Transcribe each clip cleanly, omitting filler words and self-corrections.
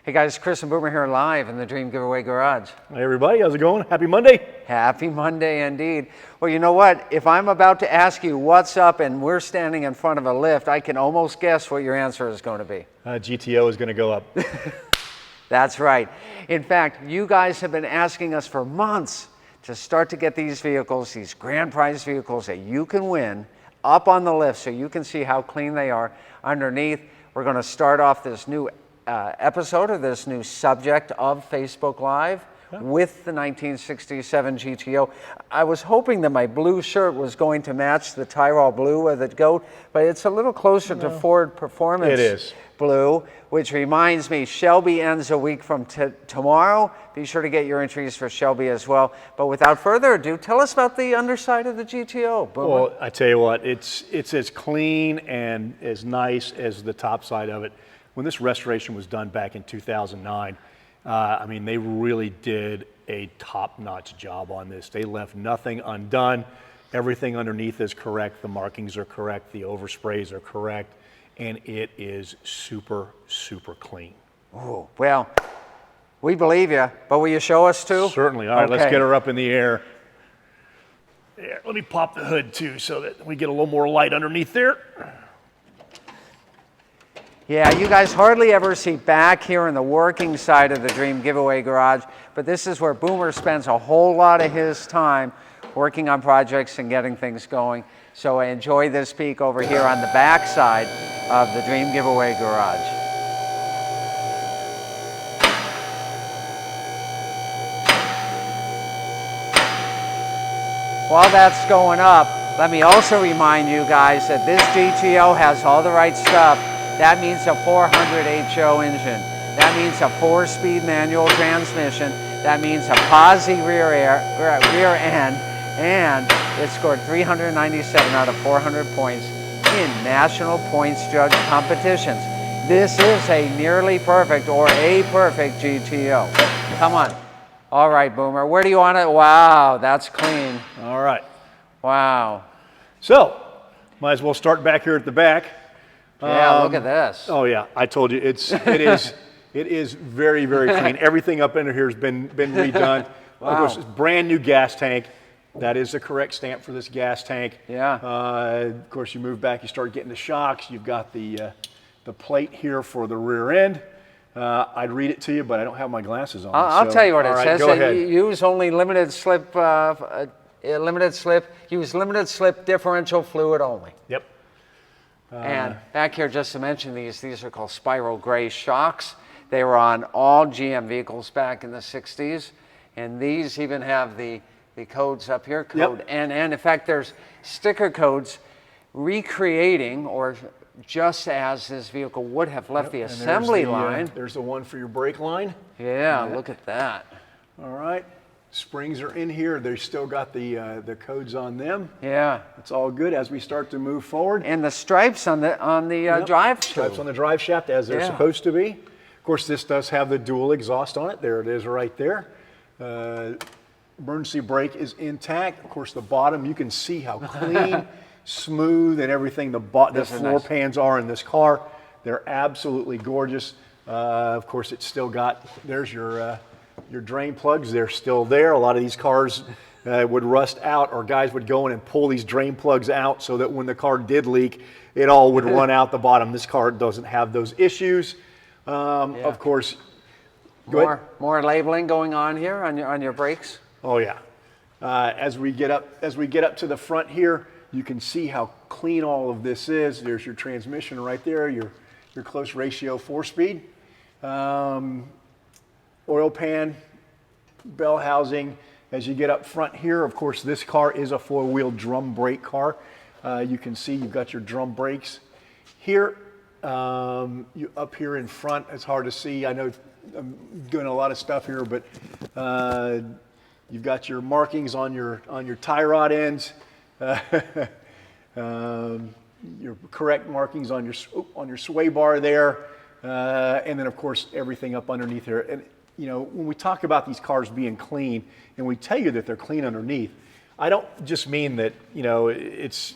Hey guys, Chris and Boomer here live in the Dream Giveaway Garage. Hey everybody, how's it going? Happy Monday. Happy Monday indeed. Well, you know what? If I'm about to ask you what's up and we're standing in front of a lift, I can almost guess what your answer is going to be. GTO is going to go up. That's right. In fact, you guys have been asking us for months to start to get these vehicles, these grand prize vehicles that you can win, up on the lift so you can see how clean they are underneath. We're going to start off this new episode of this new subject of Facebook Live with the 1967 GTO. I was hoping that my blue shirt was going to match the Tyrol blue of the goat, but it's a little closer to Ford Performance blue, which reminds me, Shelby ends a week from tomorrow. Be sure to get your entries for Shelby as well. But without further ado, tell us about the underside of the GTO. Boomer. Well, I tell you what, it's as clean and as nice as the top side of it. When this restoration was done back in 2009, I mean, they really did a top-notch job on this. They left nothing undone. Everything underneath is correct. The markings are correct. The oversprays are correct. And it is super, super clean. Oh, well, we believe you, but will you show us too? Certainly. All right, let's get her up in the air. Yeah, let me pop the hood too so that we get a little more light underneath there. Yeah, you guys hardly ever see back here in the working side of the Dream Giveaway Garage, but this is where Boomer spends a whole lot of his time working on projects and getting things going. So enjoy this peek over here on the back side of the Dream Giveaway Garage. While that's going up, let me also remind you guys that this GTO has all the right stuff. That means a 400 HO engine. That means a 4-speed manual transmission. That means a posi rear end. And it scored 397 out of 400 points in national points judge competitions. This is a nearly perfect or a perfect GTO. Come on. All right, Boomer. Where do you want it? Wow, that's clean. All right. Wow. So, might as well start back here at the back. Yeah, look at this. Oh yeah, I told you it is very, very clean. Everything up under here has been redone. Wow. Of course, it's brand new gas tank. That is the correct stamp for this gas tank. Yeah. Of course, you move back, you start getting the shocks. You've got the plate here for the rear end. I'd read it to you, but I don't have my glasses on. I'll tell you what it says. Go ahead. Use only limited slip. Use limited slip differential fluid only. Yep. And back here, just to mention these are called spiral gray shocks. They were on all GM vehicles back in the 60s. And these even have the codes up here, code NN. In fact, there's sticker codes recreating, or just as this vehicle would have left the assembly line. There's the one for your brake line. Yeah, look at that. All right. Springs are in here. They've still got the codes on them. Yeah, it's all good as we start to move forward. And the stripes on the drive shaft. Stripes on the drive shaft as they're supposed to be. Of course, this does have the dual exhaust on it. There it is, right there. Emergency brake is intact. Of course, the bottom you can see how clean, smooth, and everything the floor pans are in this car. They're absolutely gorgeous. Of course, it's still got. There's your drain plugs. They're still there. A lot of these cars would rust out, or guys would go in and pull these drain plugs out so that when the car did leak, it all would run out the bottom. This car doesn't have those issues. Of course, more labeling going on here on your brakes. Oh yeah. As we get up to the front here, you can see how clean all of this is. There's your transmission right there. Your close ratio 4-speed. Oil pan, bell housing. As you get up front here, of course, this car is a 4-wheel drum brake car. You can see you've got your drum brakes here. You up here in front, it's hard to see. I know I'm doing a lot of stuff here, but you've got your markings on your tie rod ends. Your correct markings on your sway bar there, and then of course everything up underneath here. And you know, when we talk about these cars being clean, and we tell you that they're clean underneath, I don't just mean that, you know, it's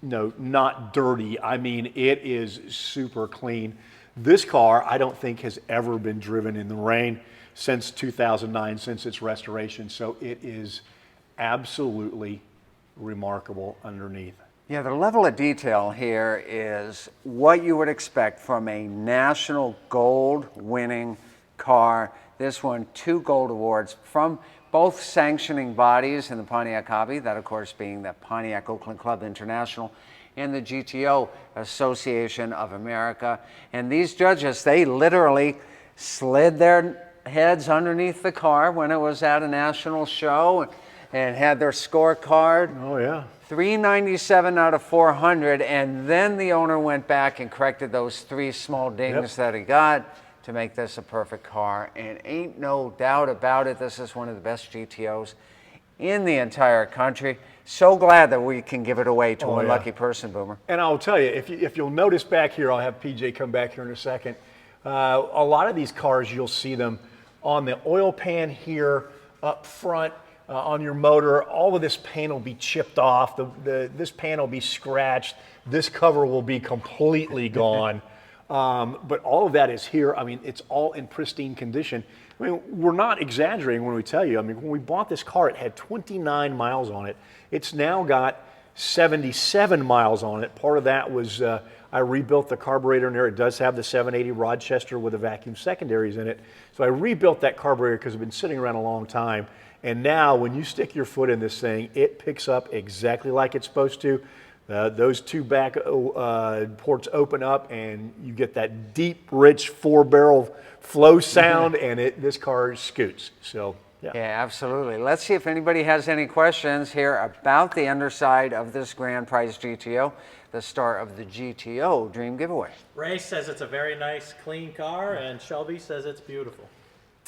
not dirty. I mean, it is super clean. This car, I don't think, has ever been driven in the rain since 2009, since its restoration. So it is absolutely remarkable underneath. Yeah, the level of detail here is what you would expect from a national gold winning car. This won 2 gold awards from both sanctioning bodies in the Pontiac hobby, that of course being the Pontiac Oakland Club International and the GTO Association of America. And these judges, they literally slid their heads underneath the car when it was at a national show and had their scorecard. Oh yeah. 397 out of 400, and then the owner went back and corrected those 3 small dings that he got to make this a perfect car. And ain't no doubt about it, this is one of the best GTOs in the entire country. So glad that we can give it away to one lucky person, Boomer. And I'll tell you, if you'll notice back here, I'll have PJ come back here in a second. A lot of these cars, you'll see them on the oil pan here up front. On your motor, all of this paint will be chipped off. This pan will be scratched. This cover will be completely gone. But all of that is here. I mean, it's all in pristine condition. I mean, we're not exaggerating when we tell you. I mean, when we bought this car, it had 29 miles on it. It's now got 77 miles on it. Part of that was I rebuilt the carburetor in there. It does have the 780 Rochester with the vacuum secondaries in it. So I rebuilt that carburetor because it's been sitting around a long time. And now when you stick your foot in this thing, it picks up exactly like it's supposed to. Those 2 back ports open up and you get that deep, rich 4-barrel flow sound and this car scoots. So, yeah. Yeah, absolutely. Let's see if anybody has any questions here about the underside of this Grand Prize GTO, the star of the GTO Dream Giveaway. Ray says it's a very nice, clean car, and Shelby says it's beautiful.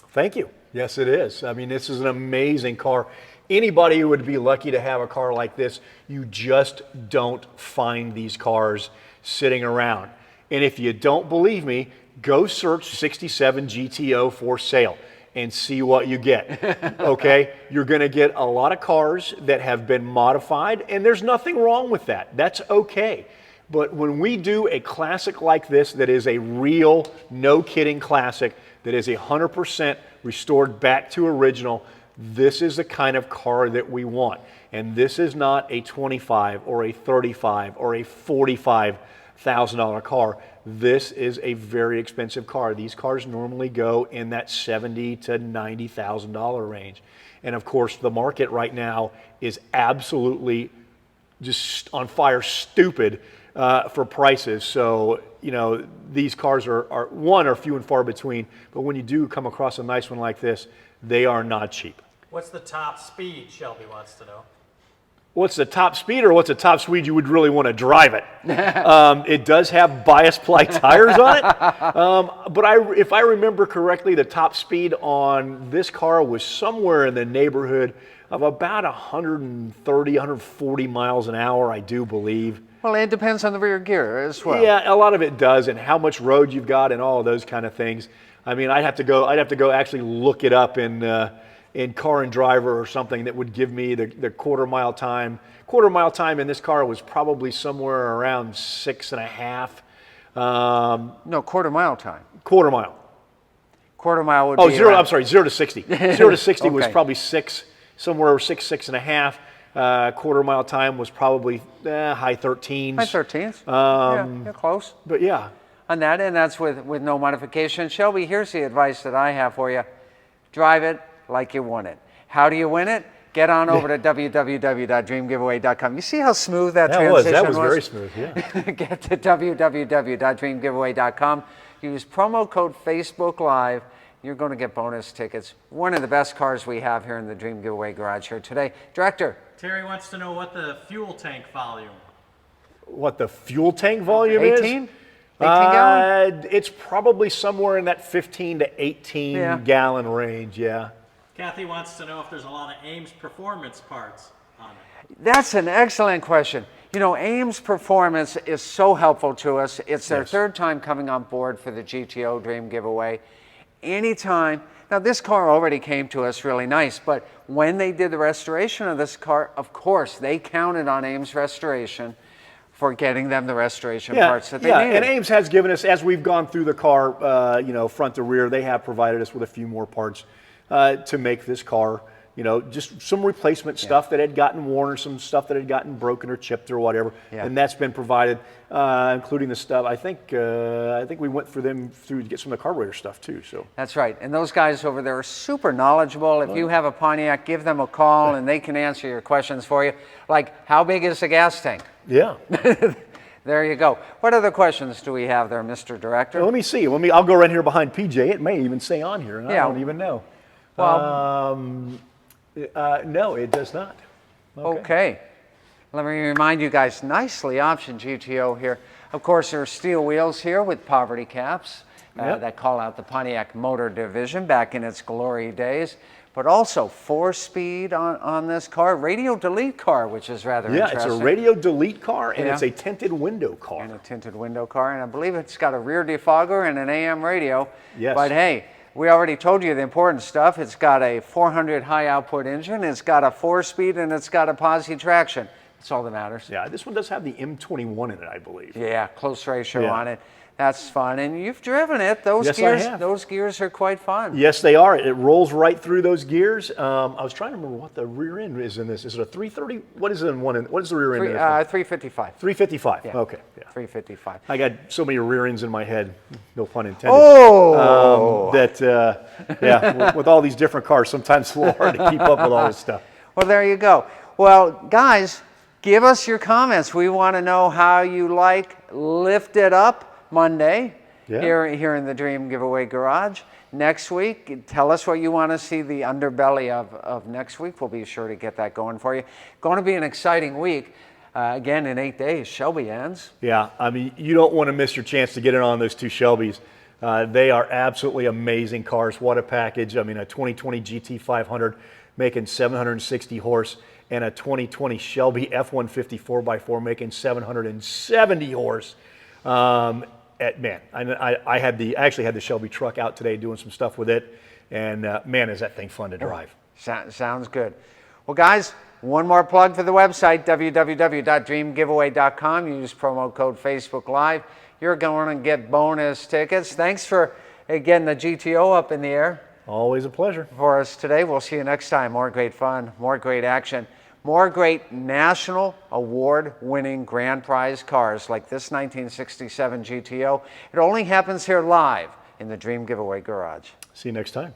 Thank you. Yes, it is. I mean, this is an amazing car. Anybody who would be lucky to have a car like this, you just don't find these cars sitting around. And if you don't believe me, go search 67 GTO for sale and see what you get. Okay? You're going to get a lot of cars that have been modified, and there's nothing wrong with that. That's okay. But when we do a classic like this that is a real, no kidding classic, that is 100% restored back to original, this is the kind of car that we want. And this is not a $25,000 or a $35,000 or a $45,000 car. This is a very expensive car. These cars normally go in that $70,000 to $90,000 range. And of course, the market right now is absolutely just on fire stupid for prices. So, you know, these cars are few and far between, but when you do come across a nice one like this, they are not cheap. What's the top speed, Shelby wants to know? What's the top speed, or what's the top speed you would really want to drive it? It does have bias ply tires on it, but if I remember correctly, the top speed on this car was somewhere in the neighborhood of about 130, 140 miles an hour, I do believe. Well, it depends on the rear gear as well. Yeah, a lot of it does, and how much road you've got, and all of those kind of things. I mean, I'd have to go actually look it up in Car and Driver or something that would give me the quarter mile time. Quarter mile time in this car was probably somewhere around 6.5. No, quarter mile time. Quarter mile. Quarter mile would be zero. around. I'm sorry, 0 to 60. 0 to 60 was Okay. probably somewhere 6.5. Quarter mile time was probably high 13s. High 13s. Yeah, close. But yeah. On that, and that's with no modification. Shelby, here's the advice that I have for you. Drive it like you want it. How do you win it? Get on over to www.dreamgiveaway.com. You see how smooth that transition That was very smooth, yeah. Get to www.dreamgiveaway.com. Use promo code Facebook Live. You're going to get bonus tickets. One of the best cars we have here in the Dream Giveaway garage here today. Director. Terry wants to know what the fuel tank volume. What the fuel tank volume 18? is? 18 gallon? It's probably somewhere in that 15 to 18 gallon range, yeah. Kathy wants to know if there's a lot of Ames performance parts on it. That's an excellent question. You know, Ames Performance is so helpful to us. It's their third time coming on board for the GTO Dream Giveaway. Anytime. Now, this car already came to us really nice, but when they did the restoration of this car, of course, they counted on Ames Restoration for getting them the restoration parts that they need. And Ames has given us, as we've gone through the car, you know, front to rear, they have provided us with a few more parts to make this car, you know, just some replacement stuff that had gotten worn or some stuff that had gotten broken or chipped or whatever, and that's been provided, including the stuff. I think we went through them to get some of the carburetor stuff too. So that's right, and those guys over there are super knowledgeable. If you have a Pontiac, give them a call and they can answer your questions for you. Like, how big is the gas tank? Yeah. There you go. What other questions do we have there, Mr. Director? Well, let me see. I'll go right here behind PJ. It may even say on here, and I don't even know. Well, no, it does not. Okay. Let me remind you guys, nicely optioned GTO here. Of course, there are steel wheels here with poverty caps that call out the Pontiac Motor Division back in its glory days. But also 4-speed on this car, radio delete car, which is rather interesting. Yeah, it's a radio delete car, and it's a tinted window car. And a tinted window car, and I believe it's got a rear defogger and an AM radio. Yes. But hey, we already told you the important stuff. It's got a 400 high output engine, it's got a 4-speed, and it's got a posi traction. That's all that matters. Yeah, this one does have the M21 in it, I believe. Yeah, close ratio on it. That's fun, and you've driven it. Those gears are quite fun. Yes, they are. It rolls right through those gears. I was trying to remember what the rear end is in this. Is it a 330? What is it in one end? What is the rear end? 355. 355. Yeah. Okay. Yeah. 355. I got so many rear ends in my head. No pun intended. Oh. With all these different cars, sometimes it's a little hard to keep up with all this stuff. Well, there you go. Well, guys, give us your comments. We want to know how you like Lift It Up Monday here in the Dream Giveaway Garage. Next week, tell us what you want to see the underbelly of next week. We'll be sure to get that going for you. Going to be an exciting week. Again, in 8 days, Shelby ends. Yeah, I mean, you don't want to miss your chance to get in on those two Shelbys. They are absolutely amazing cars. What a package. I mean, a 2020 GT500 making 760 horse and a 2020 Shelby F-150 4x4 making 770 horse. Man, I actually had the Shelby truck out today doing some stuff with it, and man, is that thing fun to drive. Sounds good. Well, guys, one more plug for the website, www.dreamgiveaway.com. Use promo code Facebook Live. You're going to get bonus tickets. Thanks for getting the GTO up in the air. Always a pleasure. For us today. We'll see you next time. More great fun, more great action. More great national award-winning grand prize cars like this 1967 GTO. It only happens here live in the Dream Giveaway Garage. See you next time.